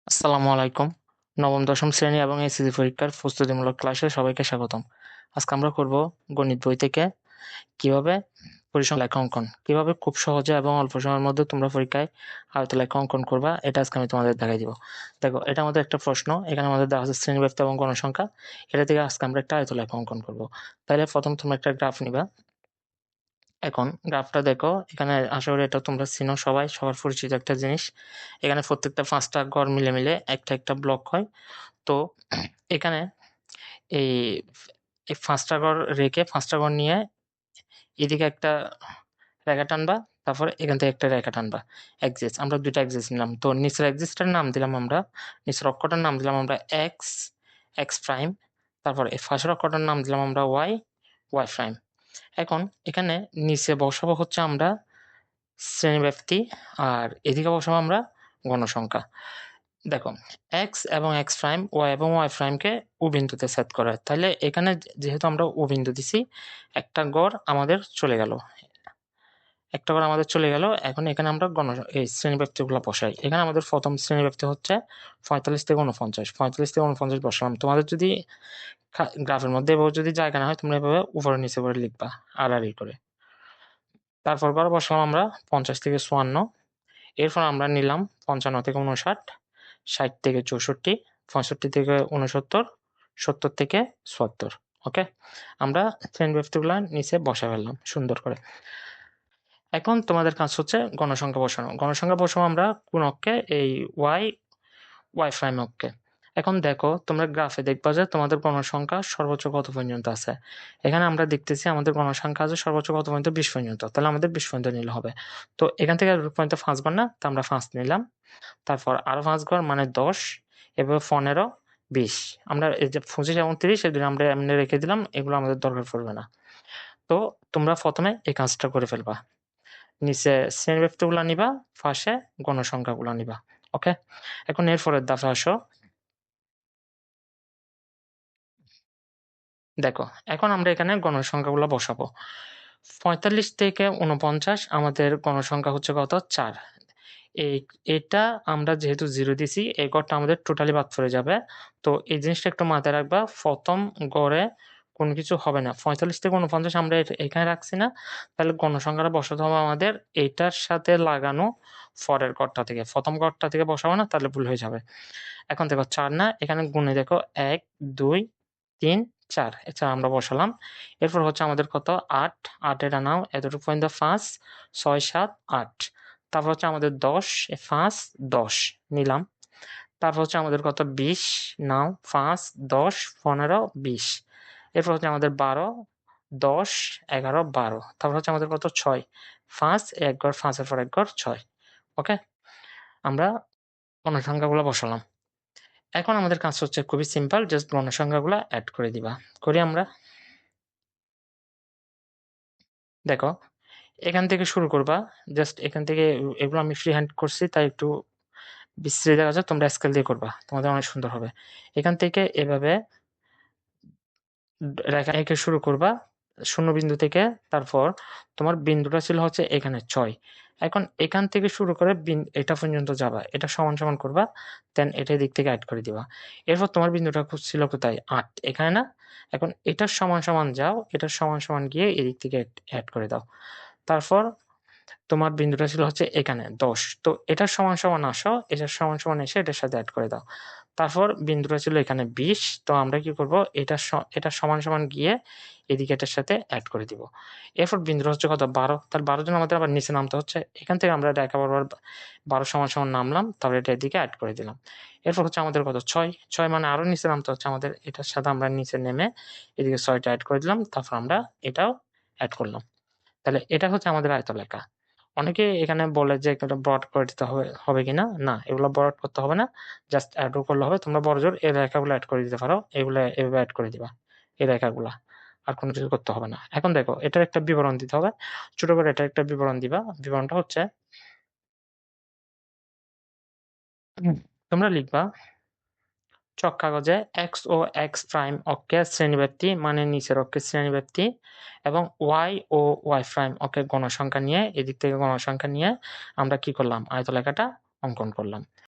আসসালামু আলাইকুম। নবম দশম শ্রেণী এবং এসএসসি পরীক্ষার প্রস্তুতিমূলক ক্লাসে সবাইকে স্বাগতম। আজকে আমরা করব গণিত বই থেকে কিভাবে পরিসংখ্যান লেখা অঙ্কন, কিভাবে খুব সহজে এবং অল্প সময়ের মধ্যে তোমরা পরীক্ষায় আয়তলেখা অঙ্কন করবা, এটা আজকে আমি তোমাদের দেখাই দিব। দেখো, এটা আমাদের একটা প্রশ্ন, এখানে আমাদের দেওয়া আছে শ্রেণীব্যাপ্তি এবং গণসংখ্যা। এটা থেকে আজকে আমরা একটা আয়তলেখা অঙ্কন করব। তাহলে প্রথম তোমরা একটা গ্রাফ নিবা। এখন গ্রাফটা দেখো, এখানে আশা করি এটা তোমরা চিনো, সবার পরিচিত একটা জিনিস। এখানে প্রত্যেকটা 5টা ঘর মিলে মিলে একটা ব্লক হয়। তো এখানে এই এই 5টা ঘর রেখে 5টা ঘর নিয়ে এদিকে একটা রেখা টানবা, তারপর এখান থেকে একটা রেখা টানবা। এক্সিস, আমরা 2টা এক্সিস নিলাম। তো নিচের এক্সিসটার নাম দিলাম আমরা, নিচের অক্ষটার নাম দিলাম আমরা এক্স, এক্স প্রাইম। তারপর এই ফার্স্টের অক্ষটার নাম দিলাম আমরা ওয়াই, ওয়াই প্রাইম। এখন এখানে নিচে বসাবো হচ্ছে আমরা শ্রেণীব্যাপ্তি, আর এদিকে বসাবো আমরা গণসংখ্যা। দেখো, এক্স এবং এক্স প্রাইম, ওয়াই এবং ওয়াই প্রাইমকে ও বিন্দুতে সেট করে। তাহলে এখানে যেহেতু আমরা ও বিন্দু দিছি, একটা গড় আমাদের চলে গেল, একটা গড় আমাদের চলে গেল। এখন এখানে আমরা এই শ্রেণীব্যাপ্তিগুলো বসাই। এখানে আমাদের প্রথম শ্রেণীব্যাপ্তি হচ্ছে 45 থেকে 49, 45 থেকে 49 বসালাম। তোমাদের যদি গ্রাফের মধ্যে এভাবে যদি জায়গা না হয়, তোমরা এভাবে উপরে নিচে করে লিখবা আড়াআড়ি করে। তারপর গড় বসালাম আমরা 50 থেকে 54। এরপর আমরা নিলাম 55 থেকে 59, 60 থেকে 64, 65 থেকে 69, 70 থেকে 74। ওকে, আমরা শ্রেণীব্যাপ্তিগুলো নিচে বসা ফেললাম সুন্দর করে। এখন তোমাদের কাজ হচ্ছে গণসংখ্যা বসানো। গণসংখ্যা বসাবো আমরা কোন অক্ষে? এই ওয়াই, ওয়াই প্রাইম অক্ষে। এখন দেখো, তোমরা গ্রাফে দেখবা যে তোমাদের গণসংখ্যা সর্বোচ্চ কত পর্যন্ত আছে। এখানে আমরা দেখতেছি আমাদের গণসংখ্যা আছে সর্বোচ্চ কত পর্যন্ত? 20 পর্যন্ত। তাহলে আমাদের 20 পর্যন্ত নিলে হবে। তো এখান থেকে পর্যন্ত 5 বার না, তো আমরা 5 নিলাম। তারপর আরো 5 ঘর মানে 10, এভাবে 15, 20। আমরা এই যে 25 এবং 30 এই দুটো আমরা এমনি রেখে দিলাম, এগুলো আমাদের দরকার পড়বে না। তো তোমরা প্রথমে এই কাজটা করে ফেলবা, নিচে শ্রেণীব্যাপ্তিগুলো নিবা, পাশে গণসংখ্যাগুলো নিবা। ওকে, এখন এরপরের ধাপে আসো। দেখো, এখন আমরা এখানে গণসংখ্যাগুলো বসাবো। 45 থেকে 49 আমাদের গণসংখ্যা হচ্ছে কত? 4। এটা আমরা যেহেতু 0 দিছি, এই গড়টা আমাদের টোটালি বাদ পড়ে যাবে। তো এই জিনিসটা একটু মাথায় রাখবা, প্রথম গড়ে কোনো কিছু হবে না। 45 থেকে 49 আমরা এখানে রাখছি না, তাহলে গণসংখ্যাটা বসাতে হবে আমাদের এইটার সাথে লাগানো পরের গড়টা থেকে। প্রথম গড়টা থেকে বসাবো না, তাহলে ভুল হয়ে যাবে। এখন দেখো 4 না, এখানে গুণে দেখো 1, 2, 3, 4। 4 আমরা বসালাম। এরপর হচ্ছে আমাদের কত? 8। 8 এটা নাও, এতটুকু পর্যন্ত 5, 6, 7, 8। তারপর হচ্ছে আমাদের 10, 5, 10 নিলাম। তারপর হচ্ছে আমাদের কত? 20 নাও, 5, 10, 15, 20। এরপর হচ্ছে আমাদের 12, 10, 11, 12। তারপর হচ্ছে আমাদের কত? 6, 5, এক ঘর 5 এর পর এক ঘর 6। ওকে, আমরা গণসংখ্যাগুলো বসালাম। এখন আমাদের কাজ হচ্ছে খুবই সিম্পল, জাস্ট গণসংখ্যাগুলো এড করে দিবা। করি আমরা। দেখো, এখান থেকে শুরু করবা, জাস্ট এখান থেকে। এগুলো আমি ফ্রি হ্যান্ড করছি, তাই একটু বিশ্রী দেখা যায়, তোমরা স্কেল দিয়ে করবা, তোমাদের অনেক সুন্দর হবে। এখান থেকে এভাবে রেখা এঁকে শুরু করবা শূন্য বিন্দু থেকে। তারপর তোমার বিন্দুটা ছিল হচ্ছে এখানে 6। এখন এখান থেকে শুরু করে এটা পর্যন্ত যাবা, এটা সমান সমান করবা, দেন এটা দিক থেকে অ্যাড করে দিবা। এরপর তোমার বিন্দুটা ছিল কোথায়? 8, এখানে না? এখন এটার সমান সমান যাও, এটার সমান সমান গিয়ে এদিক থেকে অ্যাড করে দাও। তারপর তোমার বিন্দুটা ছিল হচ্ছে এখানে 10, তো এটার সমান সমান আসো, এটার সমান সমান এসে এটার সাথে অ্যাড করে দাও। তারপর বিন্দুটা ছিল এখানে 20, তো আমরা কি করব? এটা সমান সমান গিয়ে এদিকে এটার সাথে অ্যাড করে দিব। এরপর বিন্দুটা হচ্ছে কত? 12, তাহলে 12 জন আমাদের আবার নিচে নামতে হচ্ছে। এখান থেকে আমরা রেখা বরাবর 12 সমান সমান নামলাম, তারপর এটা এদিকে অ্যাড করে দিলাম। এরপর হচ্ছে আমাদের কত? 6, 6 মানে আরো নিচে নামতে হচ্ছে আমাদের, এটার সাথে আমরা নিচে নেমে এদিকে 6টা অ্যাড করে দিলাম, তারপর আমরা এটাও অ্যাড করলাম। তাহলে এটা হচ্ছে আমাদের আয়তলেখা। অনেকে এখানে বলে যে এটা ব্রড করে দিতে হবে কিনা। না, এগুলো ব্রড করতে হবে না, জাস্ট অ্যাড করলে হবে। তোমরা বড়জোর এই রেখাগুলো অ্যাড করে দিতে পারো, এগুলো এভাবে অ্যাড করে দিবা, এই রেখাগুলা। আর কোনো কিছু করতে হবে না। এখন দেখো, এটার একটা বিবরণ দিতে হবে, ছোট করে এটার একটা বিবরণ দিবা। বিবরণটা হচ্ছে তোমরা লিখবা চক কাগজে এক্স ও এক্স প্রাইম অক্ষের শ্রেণীব্যাপ্তি, মানে নিচের অক্ষের শ্রেণীব্যাপ্তি, এবং ওয়াই ও ওয়াই প্রাইম অক্ষের গণসংখ্যা নিয়ে, এদিক থেকে গণসংখ্যা নিয়ে আমরা কি করলাম? আয়তলেখাটা অঙ্কন করলাম।